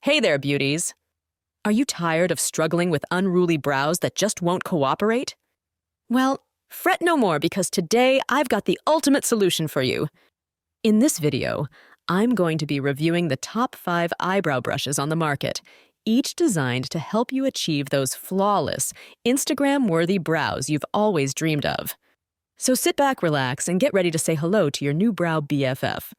Hey there, beauties! Are you tired of struggling with unruly brows that just won't cooperate? Well, fret no more because today I've got the ultimate solution for you. In this video, I'm going to be reviewing the top 5 eyebrow brushes on the market, each designed to help you achieve those flawless, Instagram-worthy brows you've always dreamed of. So sit back, relax, and get ready to say hello to your new brow BFF.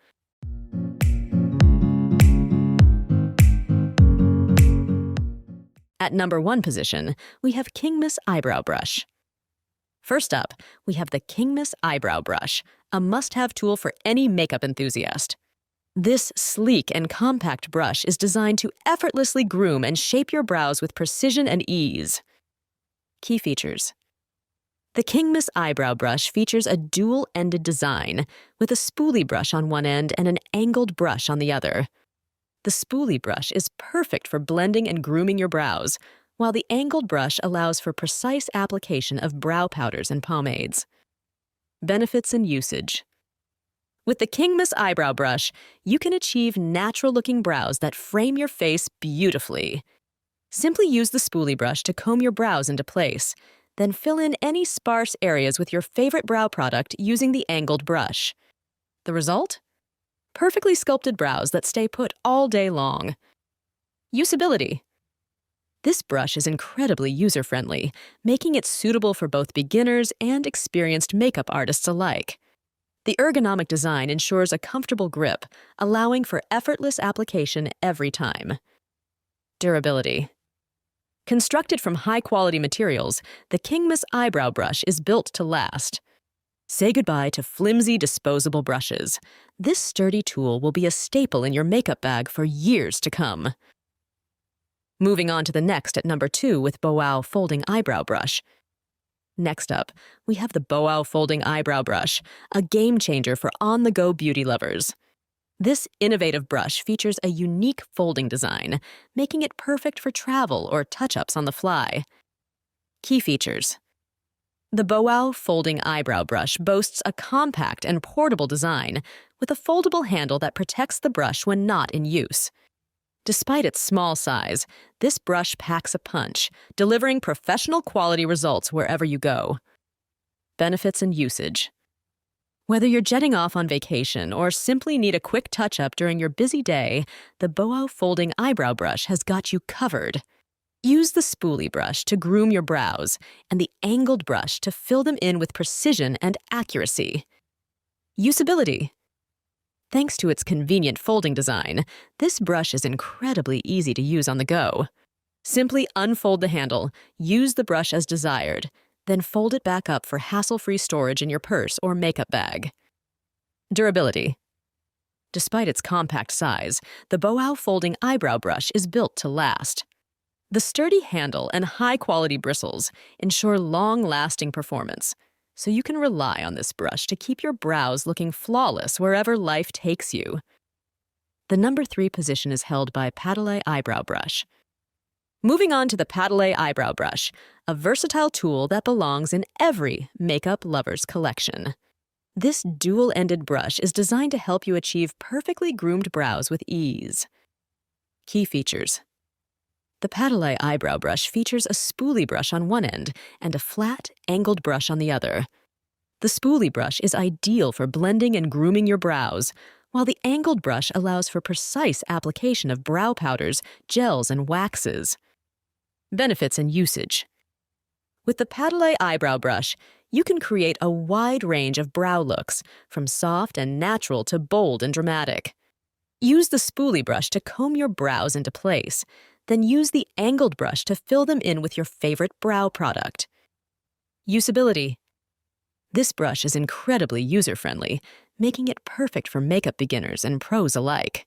At number 1 position, we have KINGMAS Eyebrow Brush. First up, we have the KINGMAS Eyebrow Brush, a must-have tool for any makeup enthusiast. This sleek and compact brush is designed to effortlessly groom and shape your brows with precision and ease. Key features. The KINGMAS Eyebrow Brush features a dual-ended design, with a spoolie brush on one end and an angled brush on the other. The spoolie brush is perfect for blending and grooming your brows, while the angled brush allows for precise application of brow powders and pomades. Benefits and usage. With the KINGMAS Eyebrow Brush, you can achieve natural-looking brows that frame your face beautifully. Simply use the spoolie brush to comb your brows into place, then fill in any sparse areas with your favorite brow product using the angled brush. The result? Perfectly sculpted brows that stay put all day long. Usability. This brush is incredibly user-friendly, making it suitable for both beginners and experienced makeup artists alike. The ergonomic design ensures a comfortable grip, allowing for effortless application every time. Durability. Constructed from high-quality materials, the KINGMAS Eyebrow Brush is built to last. Say goodbye to flimsy, disposable brushes. This sturdy tool will be a staple in your makeup bag for years to come. Moving on to the next at number 2 with Boao Folding Eyebrow Brush. Next up, we have the Boao Folding Eyebrow Brush, a game-changer for on-the-go beauty lovers. This innovative brush features a unique folding design, making it perfect for travel or touch-ups on the fly. Key features. The Boao Folding Eyebrow Brush boasts a compact and portable design with a foldable handle that protects the brush when not in use. Despite its small size, this brush packs a punch, delivering professional quality results wherever you go. Benefits and usage. Whether you're jetting off on vacation or simply need a quick touch-up during your busy day, the Boao Folding Eyebrow Brush has got you covered. Use the spoolie brush to groom your brows and the angled brush to fill them in with precision and accuracy. Usability. Thanks to its convenient folding design, this brush is incredibly easy to use on the go. Simply unfold the handle, use the brush as desired, then fold it back up for hassle-free storage in your purse or makeup bag. Durability. Despite its compact size, the Boao Folding Eyebrow Brush is built to last. The sturdy handle and high-quality bristles ensure long-lasting performance, so you can rely on this brush to keep your brows looking flawless wherever life takes you. The number 3 position is held by Patelai Eyebrow Brush. Moving on to the Padlay Eyebrow Brush, a versatile tool that belongs in every makeup lover's collection. This dual-ended brush is designed to help you achieve perfectly groomed brows with ease. Key features. The Patelai Eyebrow Brush features a spoolie brush on one end and a flat, angled brush on the other. The spoolie brush is ideal for blending and grooming your brows, while the angled brush allows for precise application of brow powders, gels, and waxes. Benefits and usage. With the Padlay Eyebrow Brush, you can create a wide range of brow looks, from soft and natural to bold and dramatic. Use the spoolie brush to comb your brows into place, then use the angled brush to fill them in with your favorite brow product. Usability. This brush is incredibly user-friendly, making it perfect for makeup beginners and pros alike.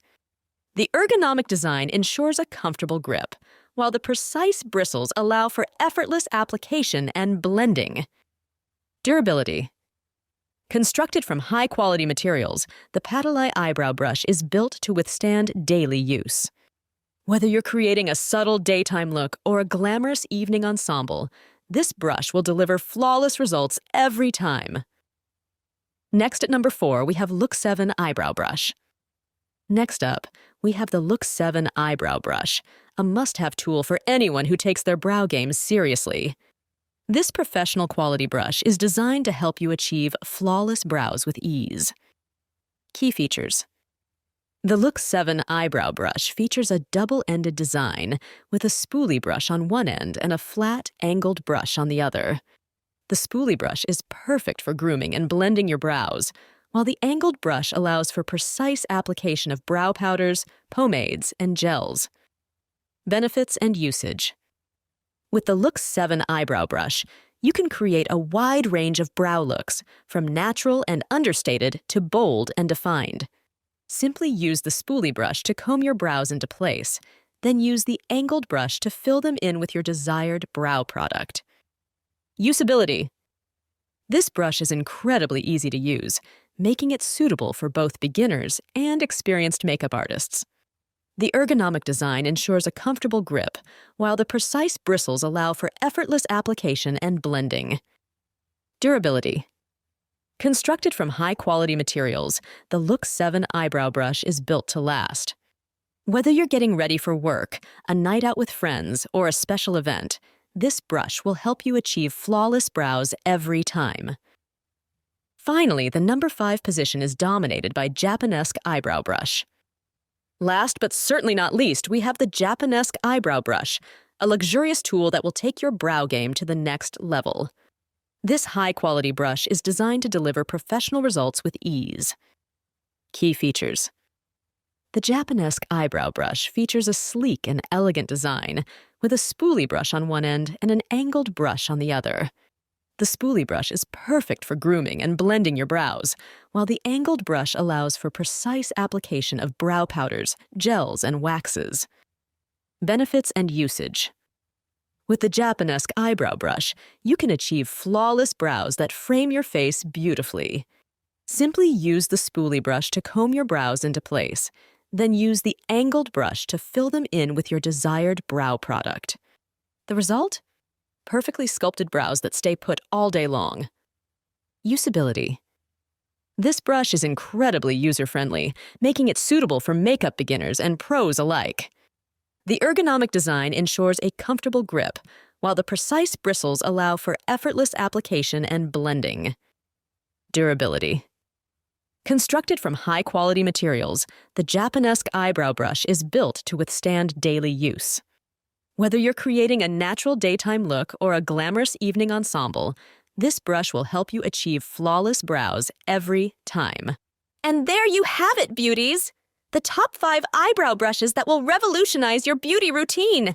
The ergonomic design ensures a comfortable grip, while the precise bristles allow for effortless application and blending. Durability. Constructed from high-quality materials, the Patelai Eyebrow Brush is built to withstand daily use. Whether you're creating a subtle daytime look or a glamorous evening ensemble, this brush will deliver flawless results every time. Next at number 4, we have LOOKSEVEN Eyebrow Brush. Next up, we have the LOOKSEVEN Eyebrow Brush, a must-have tool for anyone who takes their brow game seriously. This professional quality brush is designed to help you achieve flawless brows with ease. Key features. The LOOKSEVEN Eyebrow Brush features a double-ended design with a spoolie brush on one end and a flat, angled brush on the other. The spoolie brush is perfect for grooming and blending your brows, while the angled brush allows for precise application of brow powders, pomades, and gels. Benefits and usage. With the LOOKSEVEN Eyebrow Brush, you can create a wide range of brow looks, from natural and understated to bold and defined. Simply use the spoolie brush to comb your brows into place, then use the angled brush to fill them in with your desired brow product. Usability. This brush is incredibly easy to use, making it suitable for both beginners and experienced makeup artists. The ergonomic design ensures a comfortable grip, while the precise bristles allow for effortless application and blending. Durability. Constructed from high-quality materials, the LOOKSEVEN Eyebrow Brush is built to last. Whether you're getting ready for work, a night out with friends, or a special event, this brush will help you achieve flawless brows every time. Finally, the number 5 position is dominated by Japanesque Eyebrow Brush. Last but certainly not least, we have the Japanesque Eyebrow Brush, a luxurious tool that will take your brow game to the next level. This high-quality brush is designed to deliver professional results with ease. Key features. The Japanesque Eyebrow Brush features a sleek and elegant design, with a spoolie brush on one end and an angled brush on the other. The spoolie brush is perfect for grooming and blending your brows, while the angled brush allows for precise application of brow powders, gels, and waxes. Benefits and usage. With the Japanesque Eyebrow Brush, you can achieve flawless brows that frame your face beautifully. Simply use the spoolie brush to comb your brows into place, then use the angled brush to fill them in with your desired brow product. The result? Perfectly sculpted brows that stay put all day long. Usability. This brush is incredibly user-friendly, making it suitable for makeup beginners and pros alike. The ergonomic design ensures a comfortable grip, while the precise bristles allow for effortless application and blending. Durability. Constructed from high-quality materials, the Japanesque Eyebrow Brush is built to withstand daily use. Whether you're creating a natural daytime look or a glamorous evening ensemble, this brush will help you achieve flawless brows every time. And there you have it, beauties! The top 5 eyebrow brushes that will revolutionize your beauty routine.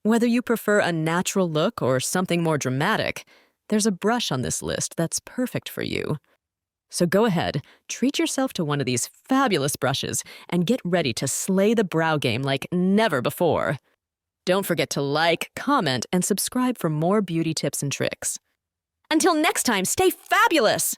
Whether you prefer a natural look or something more dramatic, there's a brush on this list that's perfect for you. So go ahead, treat yourself to one of these fabulous brushes and get ready to slay the brow game like never before. Don't forget to like, comment, and subscribe for more beauty tips and tricks. Until next time, stay fabulous!